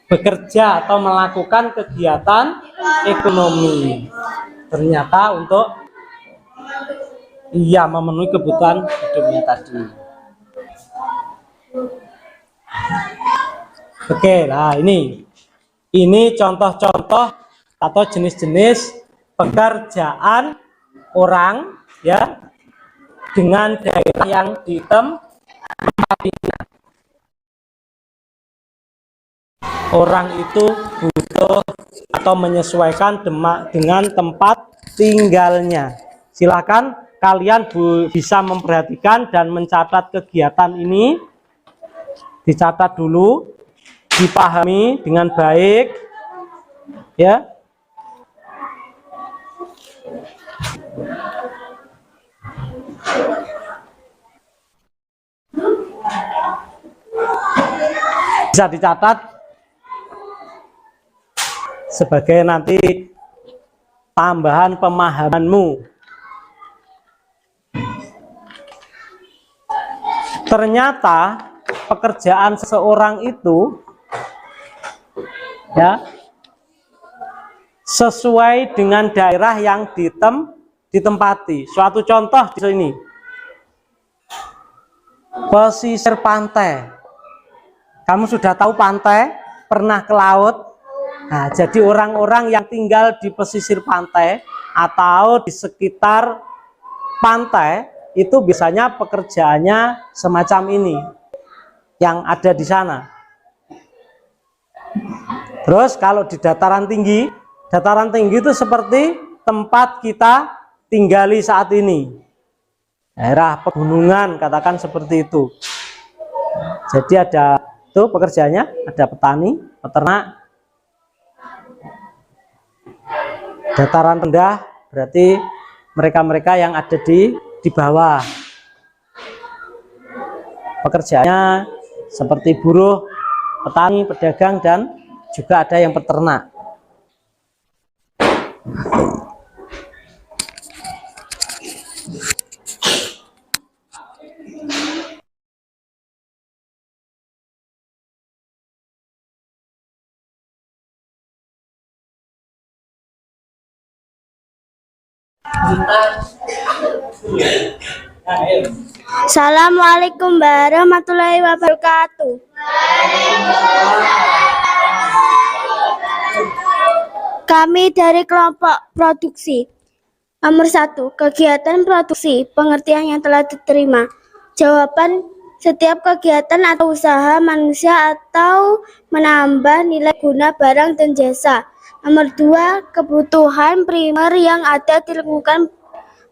Bekerja atau melakukan kegiatan ekonomi, ternyata untuk memenuhi kebutuhan hidupnya tadi. Oke, nah ini contoh-contoh atau jenis-jenis pekerjaan orang ya dengan daerah yang ditempatinya. Orang itu butuh atau menyesuaikan dengan tempat tinggalnya. Silakan kalian bisa memperhatikan dan mencatat kegiatan ini. Dicatat dulu, dipahami dengan baik, ya. Bisa dicatat sebagai nanti tambahan pemahamanmu. Ternyata pekerjaan seseorang itu ya sesuai dengan daerah yang ditempati. Suatu contoh di sini, pesisir pantai. Kamu sudah tahu pantai, pernah ke laut. Nah, jadi orang-orang yang tinggal di pesisir pantai atau di sekitar pantai itu biasanya pekerjaannya semacam ini yang ada di sana. Terus kalau di dataran tinggi itu seperti tempat kita tinggali saat ini, daerah pegunungan, katakan seperti itu. Jadi ada itu pekerjaannya, ada petani, peternak. Dataran rendah berarti mereka-mereka yang ada di bawah. Pekerjaannya seperti buruh, petani, pedagang, dan juga ada yang peternak. Assalamualaikum warahmatullahi wabarakatuh. Kami dari kelompok produksi. Nomor 1, kegiatan produksi, pengertian yang telah diterima. Jawaban, setiap kegiatan atau usaha manusia atau menambah nilai guna barang dan jasa. Nomor 2, kebutuhan primer yang ada di lingkungan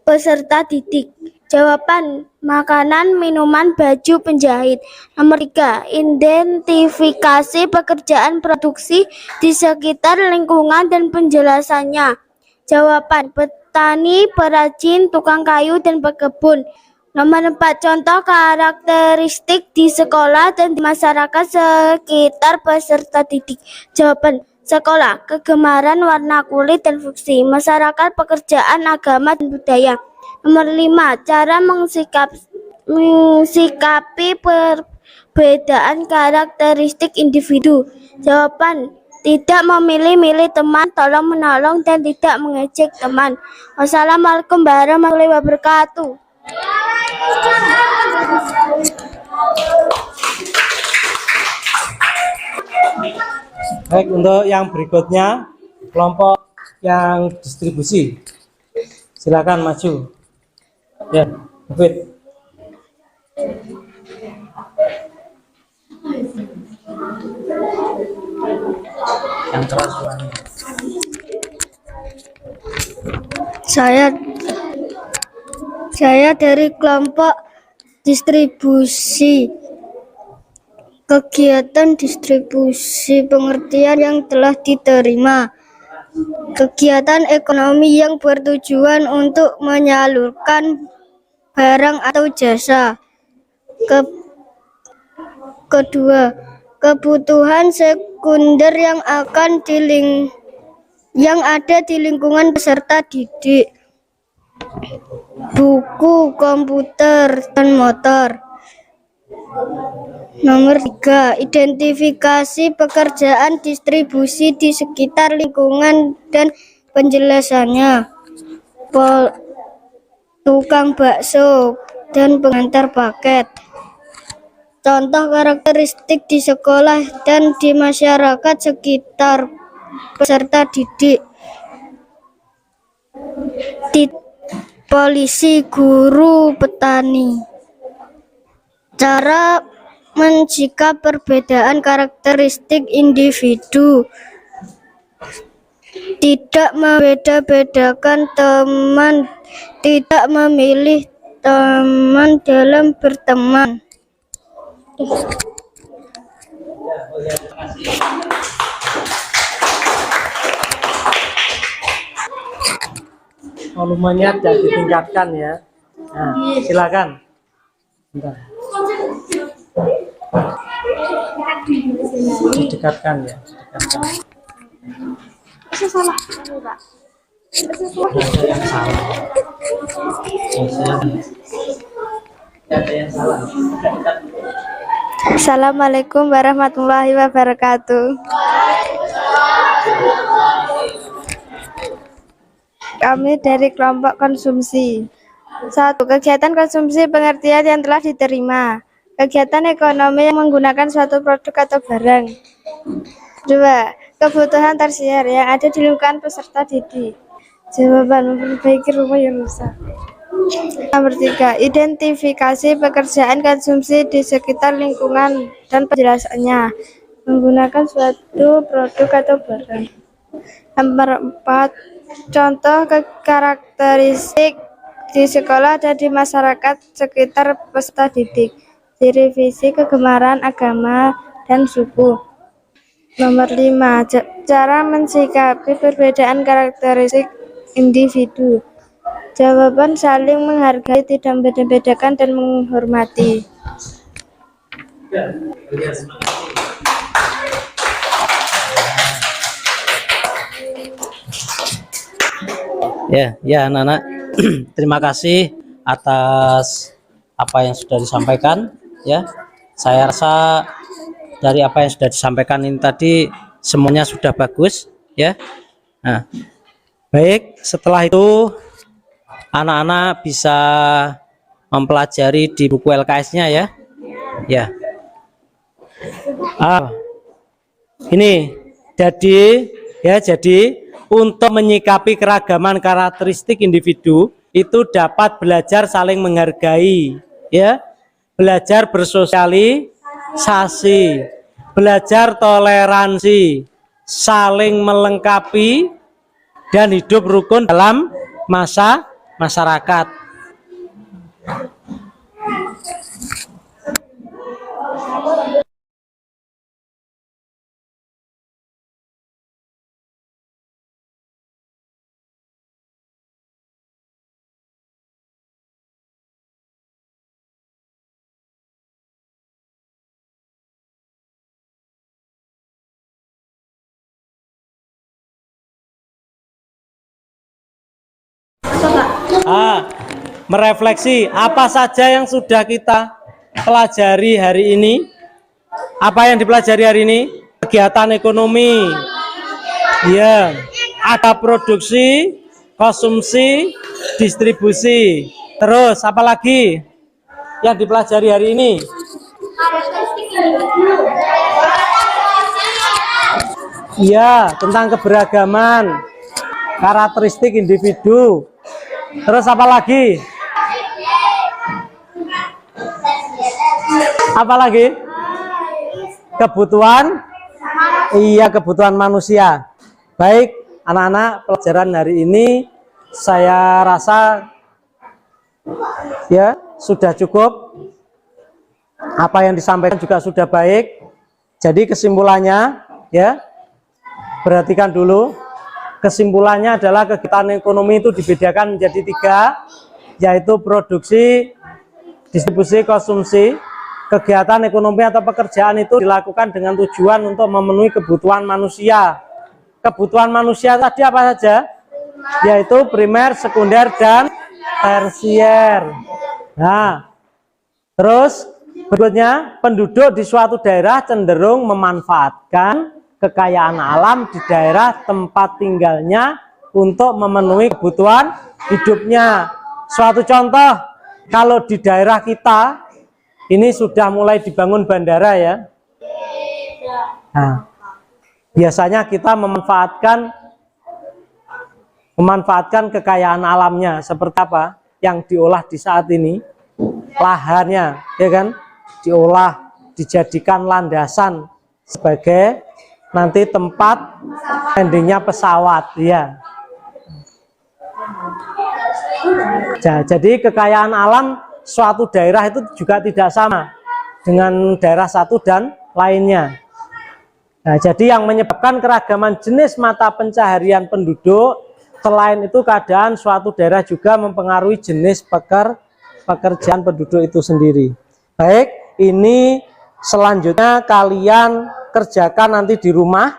peserta didik. Jawaban, makanan, minuman, baju, penjahit. Nomor 3, identifikasi pekerjaan produksi di sekitar lingkungan dan penjelasannya. Jawaban, petani, perajin, tukang kayu, dan pekebun. Nomor 4, contoh karakteristik di sekolah dan di masyarakat sekitar peserta didik. Jawaban, sekolah, kegemaran, warna kulit, dan fungsi. Masyarakat, pekerjaan, agama, dan budaya. Nomor 5, cara mensikapi perbedaan karakteristik individu. Jawaban, tidak memilih-milih teman, tolong menolong, dan tidak mengejek teman. Wassalamualaikum warahmatullahi wabarakatuh. Baik, untuk yang berikutnya kelompok yang distribusi, silakan maju. Ya, David. Yang keras suaranya. Saya dari kelompok distribusi. kegiatan distribusi pengertian yang telah diterima, kegiatan ekonomi yang bertujuan untuk menyalurkan barang atau jasa. Kedua, kebutuhan sekunder yang ada di lingkungan peserta didik, buku, komputer, dan motor. Nomor 3, identifikasi pekerjaan distribusi di sekitar lingkungan dan penjelasannya. Tukang bakso dan pengantar paket. Contoh karakteristik di sekolah dan di masyarakat sekitar peserta didik. Polisi, guru, petani. Cara mensikap perbedaan karakteristik individu. Tidak membeda-bedakan teman, tidak memilih teman dalam berteman. Volumenya sudah ditingkatkan ya. Nah, silakan. Bentar. Didekatkan ya, didekatkan. Salah. Ada yang salah. Ada yang salah. Assalamualaikum warahmatullahi wabarakatuh. Kami dari kelompok konsumsi. 1. Kegiatan konsumsi pengertian yang telah diterima. Kegiatan ekonomi yang menggunakan suatu produk atau barang. 2. Kebutuhan tersier yang ada di lingkungan peserta didik. Jawaban: memperbaiki rumah yang rusak. Nomor 3. Identifikasi pekerjaan konsumsi di sekitar lingkungan dan penjelasannya. Menggunakan suatu produk atau barang. Nomor 4. Contoh karakteristik di sekolah dan di masyarakat sekitar peserta didik. Ciri fisik, kegemaran, agama, dan suku. Nomor 5. Cara mensikapi perbedaan karakteristik individu. Jawaban: saling menghargai, tidak membeda-bedakan, dan menghormati. Ya anak-anak, terima kasih atas apa yang sudah disampaikan ya. Saya rasa dari apa yang sudah disampaikan ini tadi semuanya sudah bagus ya. Nah, baik, setelah itu anak-anak bisa mempelajari di buku LKS-nya ya. Ya. Ini jadi untuk menyikapi keragaman karakteristik individu itu dapat belajar saling menghargai ya, belajar bersosialisasi, belajar toleransi, saling melengkapi, dan hidup rukun dalam masyarakat. Merefleksi apa saja yang sudah kita pelajari hari ini. Apa yang dipelajari hari ini? Kegiatan ekonomi. Ya, ada produksi, konsumsi, distribusi. Terus apa lagi yang dipelajari hari ini? Iya, tentang keberagaman, karakteristik individu. Terus apa lagi? Apa lagi? Kebutuhan? Iya, kebutuhan manusia. Baik, anak-anak, pelajaran hari ini saya rasa ya sudah cukup. Apa yang disampaikan juga sudah baik. Jadi kesimpulannya ya, perhatikan dulu. Kesimpulannya adalah kegiatan ekonomi itu dibedakan menjadi 3, yaitu produksi, distribusi, konsumsi. Kegiatan ekonomi atau pekerjaan itu dilakukan dengan tujuan untuk memenuhi kebutuhan manusia. Kebutuhan manusia tadi apa saja? Yaitu primer, sekunder, dan tersier. Nah, terus berikutnya, penduduk di suatu daerah cenderung memanfaatkan kekayaan alam di daerah tempat tinggalnya untuk memenuhi kebutuhan hidupnya. Suatu contoh, kalau di daerah kita ini sudah mulai dibangun bandara ya. Nah, biasanya kita memanfaatkan kekayaan alamnya seperti apa yang diolah di saat ini, lahannya, ya kan, diolah, dijadikan landasan sebagai nanti tempat landingnya pesawat, ya. Jadi kekayaan alam suatu daerah itu juga tidak sama dengan daerah satu dan lainnya. Nah, jadi yang menyebabkan keragaman jenis mata pencaharian penduduk, selain itu keadaan suatu daerah juga mempengaruhi jenis pekerjaan penduduk itu sendiri. Baik, ini selanjutnya kalian kerjakan nanti di rumah.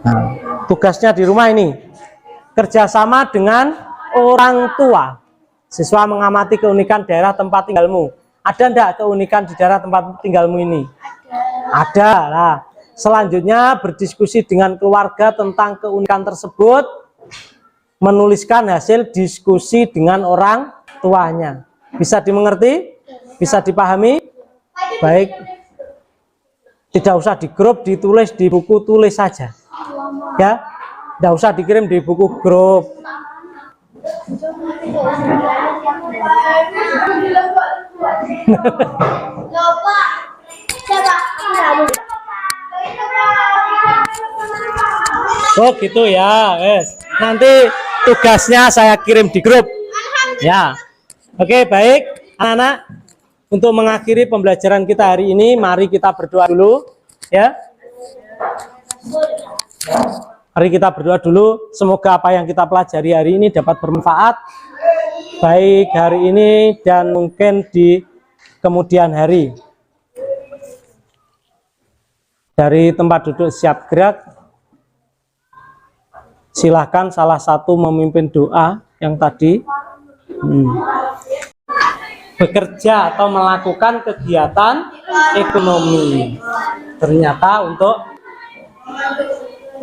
Nah, tugasnya di rumah ini kerjasama dengan orang tua. Siswa mengamati keunikan daerah tempat tinggalmu. Ada enggak keunikan di daerah tempat tinggalmu ini? Ada. Nah, selanjutnya berdiskusi dengan keluarga tentang keunikan tersebut. Menuliskan hasil diskusi dengan orang tuanya. Bisa dimengerti? Bisa dipahami? Baik. Tidak usah di grup, ditulis di buku, tulis saja. Ya, tidak usah dikirim di buku grup. Oh gitu ya, yes. Nanti tugasnya saya kirim di grup. Ya, oke, baik anak-anak. Untuk mengakhiri pembelajaran kita hari ini, mari kita berdoa dulu, ya. Mari kita berdoa dulu. Semoga apa yang kita pelajari hari ini dapat bermanfaat, baik hari ini dan mungkin di kemudian hari. Dari tempat duduk siap gerak. Silahkan salah satu memimpin doa yang tadi. Bekerja atau melakukan kegiatan ekonomi. Ternyata untuk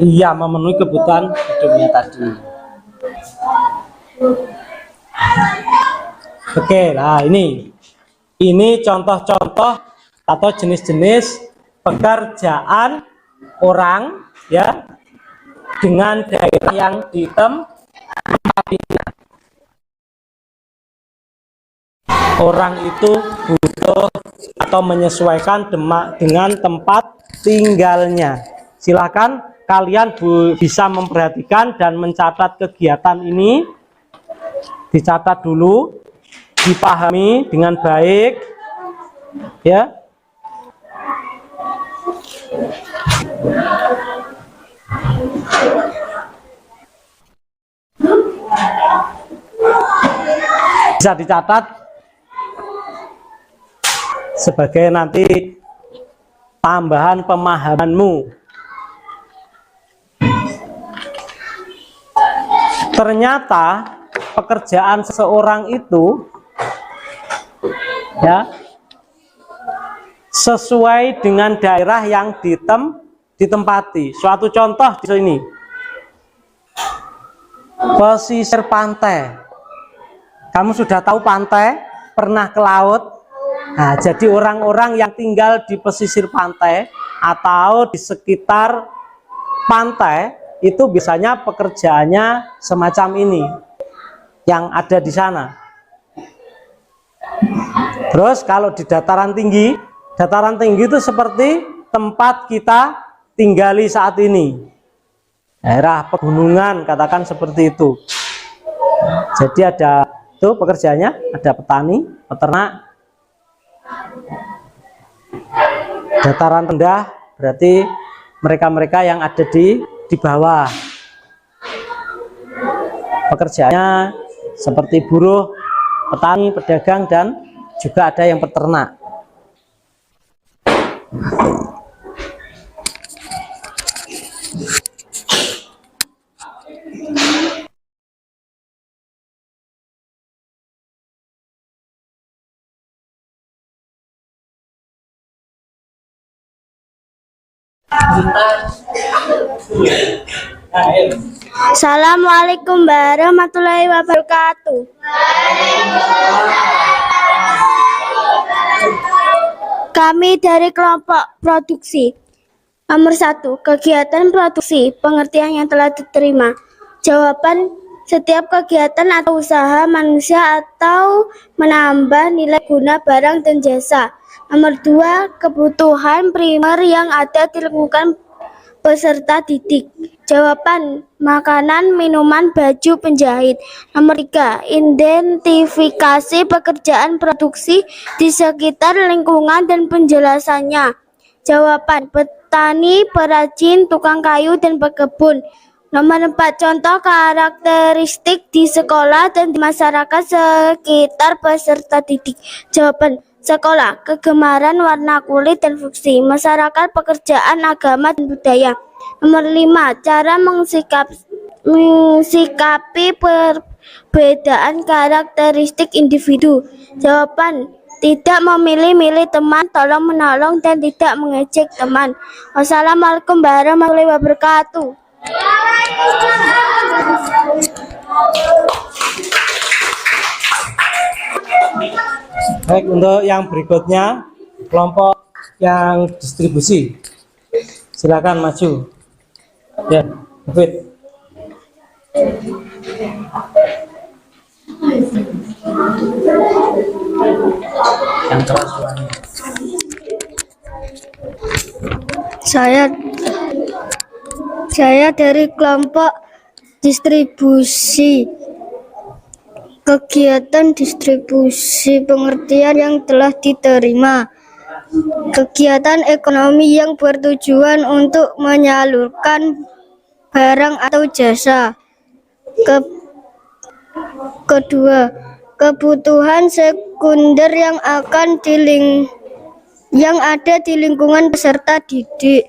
memenuhi kebutuhan hidupnya tadi. Oke, nah ini contoh-contoh atau jenis-jenis pekerjaan orang ya dengan daerah yang ditempatinya. Orang itu butuh atau menyesuaikan dengan tempat tinggalnya. Silakan kalian bisa memperhatikan dan mencatat kegiatan ini. Dicatat dulu, dipahami dengan baik, ya. Bisa dicatat sebagai nanti tambahan pemahamanmu. Ternyata pekerjaan seseorang itu ya sesuai dengan daerah yang ditempati. Suatu contoh di sini. Pesisir pantai. Kamu sudah tahu pantai? Pernah ke laut? Nah, jadi orang-orang yang tinggal di pesisir pantai atau di sekitar pantai itu biasanya pekerjaannya semacam ini yang ada di sana. Terus kalau di dataran tinggi itu seperti tempat kita tinggali saat ini. Daerah pegunungan katakan seperti itu. Jadi ada itu pekerjaannya, ada petani, peternak, Dataran rendah berarti mereka-mereka yang ada di bawah. Pekerjaannya seperti buruh, petani, pedagang, dan juga ada yang peternak. Assalamualaikum warahmatullahi wabarakatuh. Kami dari kelompok produksi. Nomor 1, kegiatan produksi, pengertian yang telah diterima. Jawaban, setiap kegiatan atau usaha manusia atau menambah nilai guna barang dan jasa. Nomor 2, kebutuhan primer yang ada di lingkungan peserta didik. Jawaban, makanan, minuman, baju, penjahit. Nomor 3, identifikasi pekerjaan produksi di sekitar lingkungan dan penjelasannya. Jawaban, petani, perajin, tukang kayu, dan pekebun. Nomor 4, contoh karakteristik di sekolah dan di masyarakat sekitar peserta didik. Jawaban, sekolah, kegemaran, warna kulit, dan fungsi. Masyarakat, pekerjaan, agama, dan budaya. Nomor 5, cara mensikapi perbedaan karakteristik individu. Jawaban, tidak memilih-milih teman, tolong menolong, dan tidak mengejek teman. Wassalamualaikum warahmatullahi wabarakatuh. Baik, untuk yang berikutnya kelompok yang distribusi, silakan maju. Ya, David. Yang keras suaranya. Saya dari kelompok distribusi. Kegiatan distribusi, pengertian yang telah diterima. Kegiatan ekonomi yang bertujuan untuk menyalurkan barang atau jasa. Kedua, kebutuhan sekunder yang ada di lingkungan peserta didik.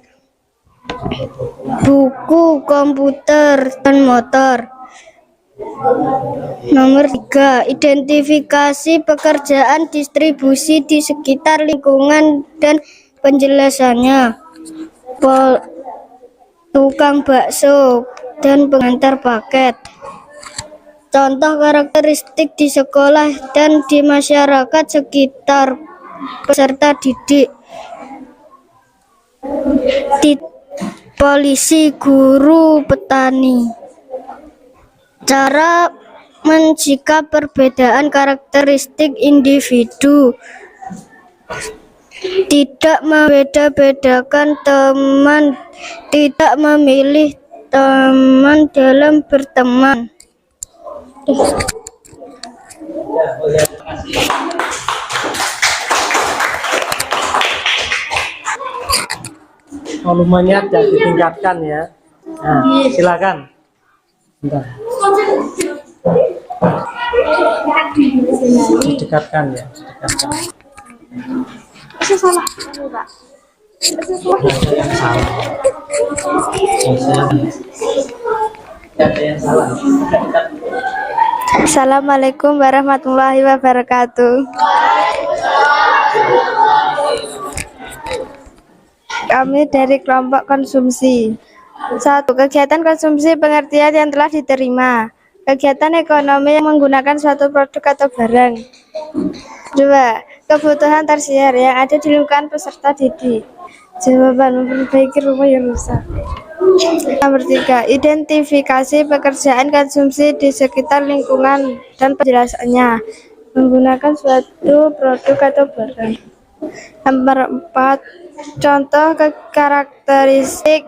Buku, komputer, dan motor. Nomor 3, identifikasi pekerjaan distribusi di sekitar lingkungan dan penjelasannya. Tukang bakso dan pengantar paket. Contoh karakteristik di sekolah dan di masyarakat sekitar peserta didik. Polisi, guru, petani. Cara mensikap perbedaan karakteristik individu. Tidak membeda-bedakan teman, tidak memilih teman dalam berteman. Volumenya tidak ditingkatkan ya. Nah, silakan. Bentar. Didekatkan ya, didekatkan. Salah. Ada yang salah. Ada yang salah. Assalamualaikum warahmatullahi wabarakatuh. Kami dari kelompok konsumsi. 1. Kegiatan konsumsi, pengertian yang telah diterima. Kegiatan ekonomi yang menggunakan suatu produk atau barang. 2. Kebutuhan tersier yang ada di lingkungan peserta didik. Jawaban, memperbaiki rumah yang rusak. Nomor 3. Identifikasi pekerjaan konsumsi di sekitar lingkungan dan penjelasannya. Menggunakan suatu produk atau barang. Nomor 4. Contoh karakteristik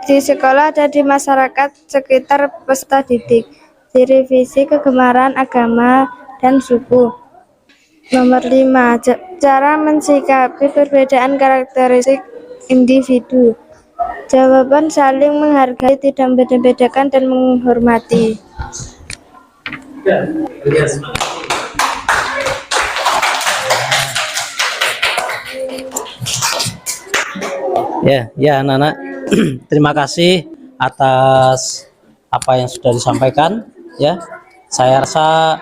di sekolah dan di masyarakat sekitar peserta didik. Ciri fisik, kegemaran, agama, dan suku. Nomor 5. Cara mensikapi perbedaan karakteristik individu. Jawaban saling menghargai, tidak membeda-bedakan dan menghormati. Ya anak-anak, terima kasih atas apa yang sudah disampaikan. Ya, saya rasa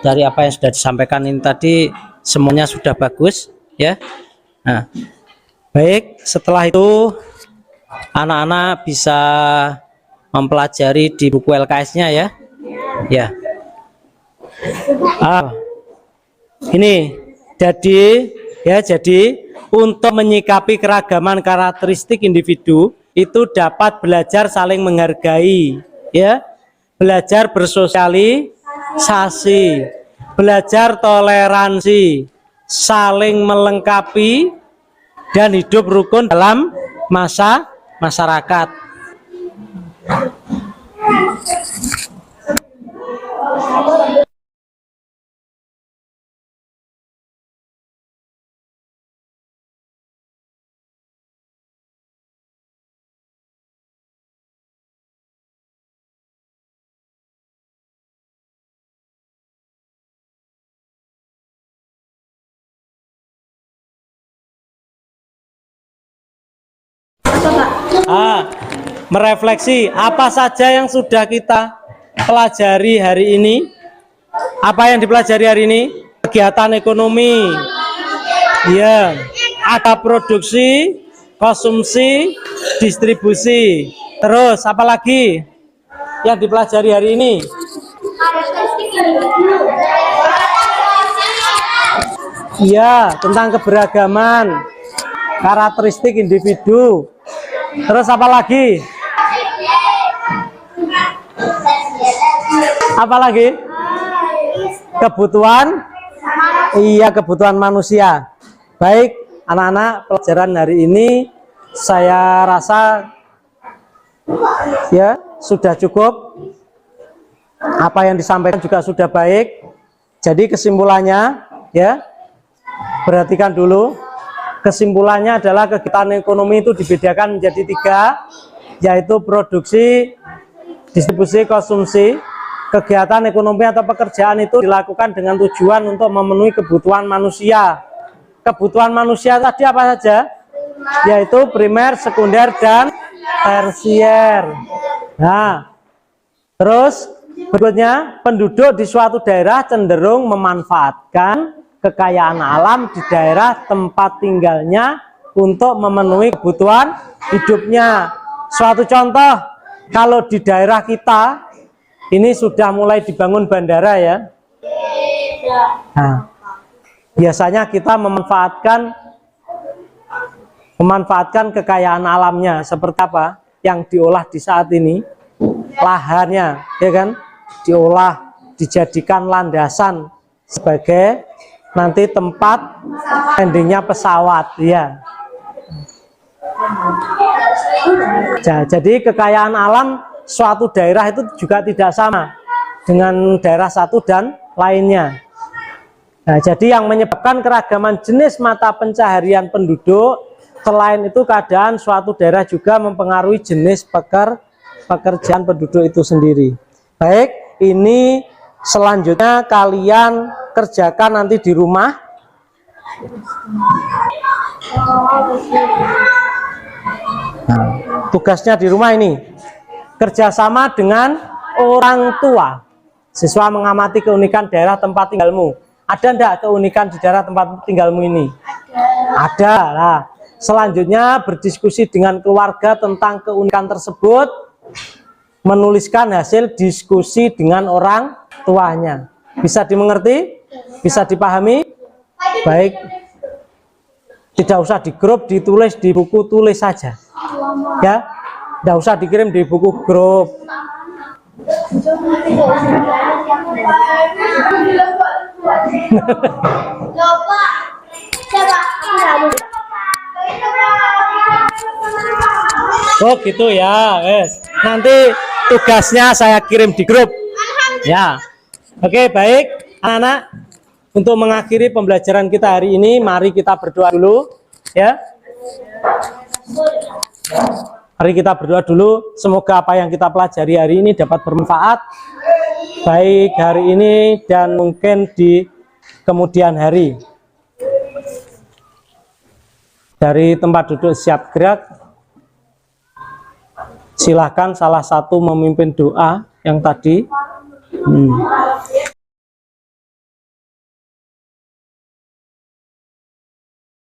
dari apa yang sudah disampaikan ini tadi semuanya sudah bagus. Ya, nah, baik. Setelah itu anak-anak bisa mempelajari di buku LKS-nya ya. Ya, ini jadi untuk menyikapi keragaman karakteristik individu itu dapat belajar saling menghargai, ya, belajar bersosialisasi, belajar toleransi, saling melengkapi, dan hidup rukun dalam masyarakat. Merefleksi apa saja yang sudah kita pelajari hari ini. Apa yang dipelajari hari ini? Kegiatan ekonomi, ya, ada produksi, konsumsi, distribusi. Terus apa lagi yang dipelajari hari ini? Iya, tentang keberagaman karakteristik individu. Terus apa lagi? Apa lagi? Kebutuhan, iya, kebutuhan manusia. Baik anak-anak, pelajaran hari ini saya rasa ya sudah cukup. Apa yang disampaikan juga sudah baik. Jadi kesimpulannya ya, perhatikan dulu. Kesimpulannya adalah kegiatan ekonomi itu dibedakan menjadi 3, yaitu produksi, distribusi, konsumsi. Kegiatan ekonomi atau pekerjaan itu dilakukan dengan tujuan untuk memenuhi kebutuhan manusia. Kebutuhan manusia tadi apa saja? Yaitu primer, sekunder, dan tersier. Nah, terus berikutnya, penduduk di suatu daerah cenderung memanfaatkan kekayaan alam di daerah tempat tinggalnya untuk memenuhi kebutuhan hidupnya. Suatu contoh, kalau di daerah kita ini sudah mulai dibangun bandara ya. Nah, biasanya kita memanfaatkan kekayaan alamnya seperti apa yang diolah di saat ini, lahannya, ya kan, diolah, dijadikan landasan sebagai nanti tempat landingnya pesawat, ya. Jadi kekayaan alam suatu daerah itu juga tidak sama dengan daerah satu dan lainnya. Nah, jadi yang menyebabkan keragaman jenis mata pencaharian penduduk, selain itu keadaan suatu daerah juga mempengaruhi jenis pekerjaan penduduk itu sendiri. Baik, ini selanjutnya kalian kerjakan nanti di rumah. Nah, tugasnya di rumah ini kerjasama dengan orang tua. Siswa mengamati keunikan daerah tempat tinggalmu. Ada enggak keunikan di daerah tempat tinggalmu ini? Ada. Nah, selanjutnya berdiskusi dengan keluarga tentang keunikan tersebut. Menuliskan hasil diskusi dengan orang tuanya. Bisa dimengerti? Bisa dipahami? Baik. Tidak usah di grup, ditulis di buku, tulis saja. Ya, tidak usah dikirim di buku grup. Oh gitu ya, nanti tugasnya saya kirim di grup. Ya, oke, baik anak-anak. Untuk mengakhiri pembelajaran kita hari ini, mari kita berdoa dulu, ya. Mari kita berdoa dulu. Semoga apa yang kita pelajari hari ini dapat bermanfaat, baik hari ini dan mungkin di kemudian hari. Dari tempat duduk siap gerak, silahkan salah satu memimpin doa yang tadi.